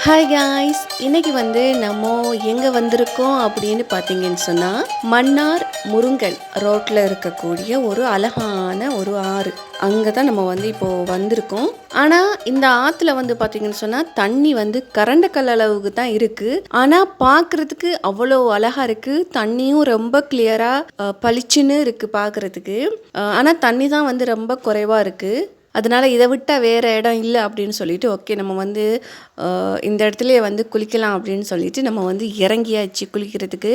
Hi guys, இன்னைக்கு நம்ம எங்கே வந்திருக்கோம் அப்படின்னு பார்த்தீங்கன்னு சொன்னால், மன்னார் முருங்கல் ரோட்டில் இருக்கக்கூடிய ஒரு அழகான ஒரு ஆறு, அங்கே தான் நம்ம இப்போது வந்திருக்கோம். ஆனால் இந்த ஆற்றுல பார்த்தீங்கன்னு சொன்னால் தண்ணி கரண்ட கல் அளவுக்கு தான் இருக்குது. ஆனால் பார்க்குறதுக்கு அவ்வளோ அழகாக இருக்குது. தண்ணியும் ரொம்ப கிளியராக பளிச்சுன்னு இருக்குது பார்க்குறதுக்கு. ஆனால் தண்ணி தான் ரொம்ப குறைவாக இருக்குது. அதனால் இதை விட்டால் வேறு இடம் இல்லை அப்படின்னு சொல்லிட்டு ஓகே நம்ம இந்த இடத்துலையே குளிக்கலாம் அப்படின்னு சொல்லிட்டு நம்ம இறங்கியாச்சு குளிக்கிறதுக்கு.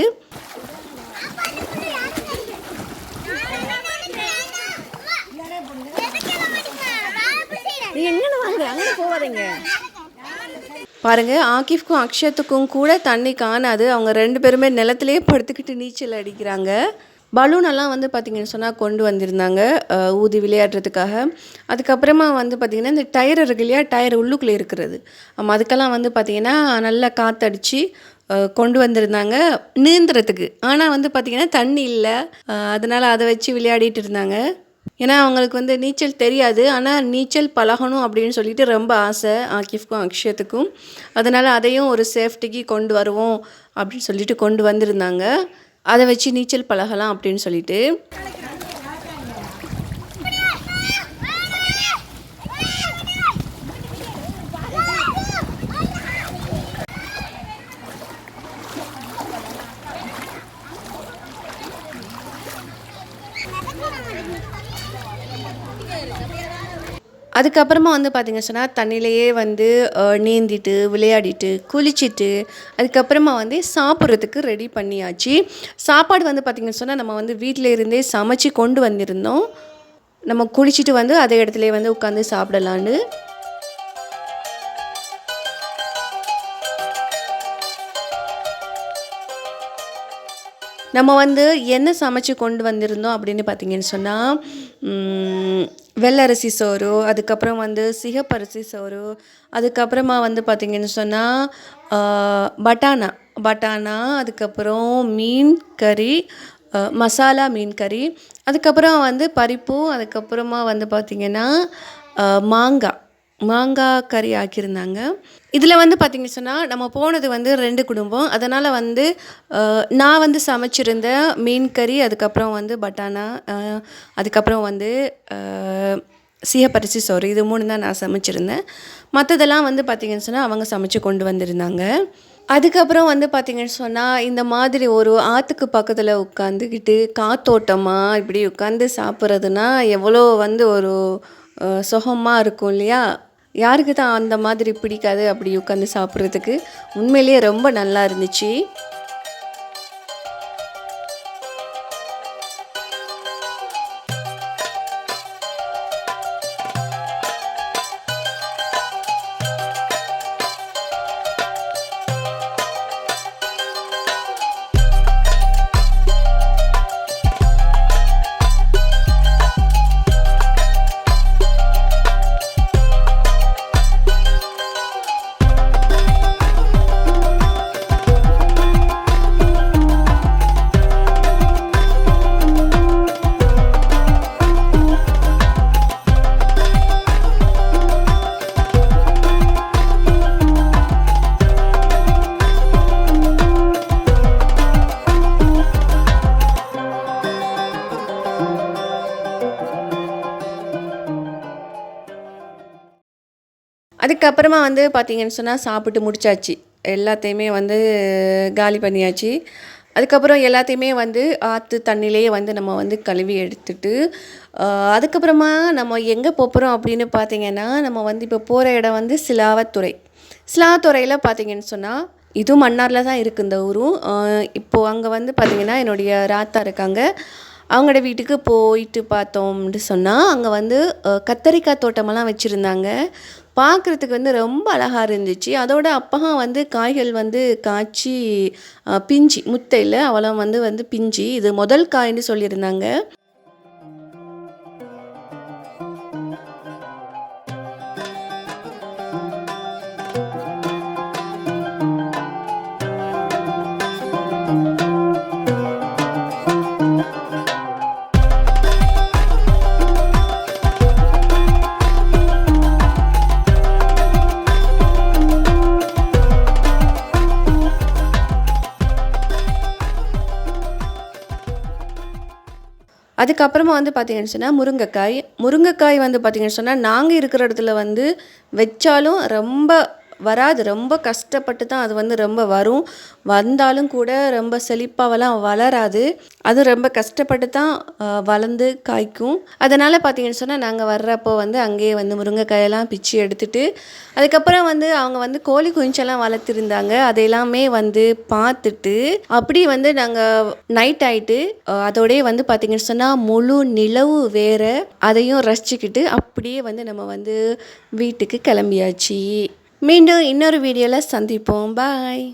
அங்கே போவாதீங்க. பாருங்க, ஆகிஃப்க்கும் அக்ஷத்துக்கும் கூட தண்ணி காணாது. அவங்க 2 பேருமே நிலத்திலேயே படுத்துக்கிட்டு நீச்சல் அடிக்கிறாங்க. பலூனெல்லாம் பார்த்திங்கன்னு சொன்னால் கொண்டு வந்திருந்தாங்க ஊதி விளையாடுறதுக்காக. அதுக்கப்புறமா பார்த்திங்கன்னா இந்த டயர் இருக்கு இல்லையா, டயர் உள்ளுக்குள்ளே இருக்கிறது, அதுக்கெல்லாம் பார்த்திங்கன்னா நல்லா காற்றடிச்சு கொண்டு வந்திருந்தாங்க நீந்துறதுக்கு. ஆனால் பார்த்திங்கன்னா தண்ணி இல்லை, அதனால் அதை வச்சு விளையாடிட்டு இருந்தாங்க. ஏன்னா அவங்களுக்கு நீச்சல் தெரியாது. ஆனால் நீச்சல் பழகணும் அப்படின்னு சொல்லிட்டு ரொம்ப ஆசை ஆகிஃப்க்கும் அக்ஷயத்துக்கும். அதனால் அதையும் ஒரு சேஃப்டிக்கு கொண்டு வருவோம் அப்படின்னு சொல்லிட்டு கொண்டு வந்திருந்தாங்க. அதை வச்சு நீச்சல் பழகலாம் அப்படின்னு சொல்லிட்டு. அதுக்கப்புறமா பார்த்திங்க சொன்னால் தண்ணியிலையே நீந்திட்டு விளையாடிட்டு குளிச்சுட்டு அதுக்கப்புறமா சாப்பிட்றதுக்கு ரெடி பண்ணியாச்சு. சாப்பாடு பார்த்திங்கன்னு சொன்னால் நம்ம வீட்டில் இருந்தே சமைச்சு கொண்டு வந்திருந்தோம். நம்ம குளிச்சுட்டு அதே இடத்துல உட்காந்து சாப்பிடலான்னு. நம்ம என்ன சமைச்சு கொண்டு வந்திருந்தோம் அப்படின்னு பார்த்திங்கன்னு சொன்னால், வெள்ளரிசி சோறு, அதுக்கப்புறம் சிகப்பரிசி சோறு, அதுக்கப்புறமா பார்த்திங்கன்னு சொன்னால் பட்டாணா, அதுக்கப்புறம் மீன் கறி, மசாலா மீன் கறி, அதுக்கப்புறம் பருப்பு, அதுக்கப்புறமா பார்த்திங்கன்னா மாங்காய் கறி ஆக்கியிருந்தாங்க. இதில் பார்த்திங்க சொன்னால் நம்ம போனது 2 குடும்பம். அதனால் நான் சமைச்சிருந்த மீன் கறி, அதுக்கப்புறம் பட்டாணா, அதுக்கப்புறம் சிகப்பரிசி சோறு, இது 3 தான் நான் சமைச்சிருந்தேன். மற்றதெல்லாம் பார்த்திங்கன்னு சொன்னால் அவங்க சமைச்சு கொண்டு வந்திருந்தாங்க. அதுக்கப்புறம் பார்த்திங்கன்னு சொன்னால் இந்த மாதிரி ஒரு ஆற்றுக்கு பக்கத்தில் உட்காந்துக்கிட்டு காத்தோட்டமாக இப்படி உட்காந்து சாப்பிட்றதுனா எவ்வளோ ஒரு சுகமாக இருக்கும் இல்லையா. யாருக்கு தான் அந்த மாதிரி பிடிக்காது அப்படி உட்காந்து சாப்பிட்றதுக்கு. உண்மையிலேயே ரொம்ப நல்லா இருந்துச்சு. அதுக்கப்புறமா பார்த்திங்கன்னு சொன்னால் சாப்பிட்டு முடிச்சாச்சு. எல்லாத்தையுமே காலி பண்ணியாச்சு. அதுக்கப்புறம் எல்லாத்தையுமே ஆற்று தண்ணியிலேயே நம்ம கழுவி எடுத்துட்டு அதுக்கப்புறமா நம்ம எங்கே போகிறோம் அப்படின்னு பார்த்திங்கன்னா, நம்ம இப்போ போகிற இடம் சிலாவத்துறையில் பார்த்திங்கன்னு சொன்னால், இதுவும் மன்னாரில் தான் இருக்குது இந்த ஊரும். இப்போது அங்கே பார்த்திங்கன்னா என்னுடைய ராத்தா இருக்காங்க. அவங்களோட வீட்டுக்கு போயிட்டு பார்த்தோம்னு சொன்னால், அங்கே கத்தரிக்காய் தோட்டமெல்லாம் வச்சுருந்தாங்க. பார்க்குறதுக்கு ரொம்ப அழகாக இருந்துச்சு. அதோட அப்பகம் காய்கள் காய்ச்சி பிஞ்சு முத்தையில் அவளும் பிஞ்சு, இது முதல் காய்ன்னு சொல்லியிருந்தாங்க. அதுக்கப்புறமா வந்து பார்த்திங்கன்னு சொன்னால் முருங்கைக்காய் வந்து பார்த்திங்கன்னு சொன்னால் நாங்கள் இருக்கிற இடத்துல வந்து வச்சாலும் ரொம்ப வராது. ரொம்ப கஷ்டப்பட்டு தான் அது வந்து ரொம்ப வரும். வந்தாலும் கூட ரொம்ப செழிப்பாவெல்லாம் வளராது. அது ரொம்ப கஷ்டப்பட்டு தான் வளர்ந்து காய்க்கும். அதனால் பார்த்திங்கன்னு சொன்னால் நாங்கள் வர்றப்போ வந்து அங்கேயே வந்து முருங்கைக்காயெல்லாம் பிச்சு எடுத்துட்டு, அதுக்கப்புறம் வந்து அவங்க வந்து கோழி குஞ்செல்லாம் வளர்த்துருந்தாங்க. அதையெல்லாமே வந்து பார்த்துட்டு அப்படி வந்து நாங்கள் நைட் ஆகிட்டு அதோடய வந்து பார்த்திங்கன்னு சொன்னால் முழு நிலவு வேறு அதையும் ரசிச்சுக்கிட்டு அப்படியே வந்து நம்ம வந்து வீட்டுக்கு கிளம்பியாச்சு. மீண்டும் இன்னொரு வீடியோவில் சந்திப்போம். பாய்.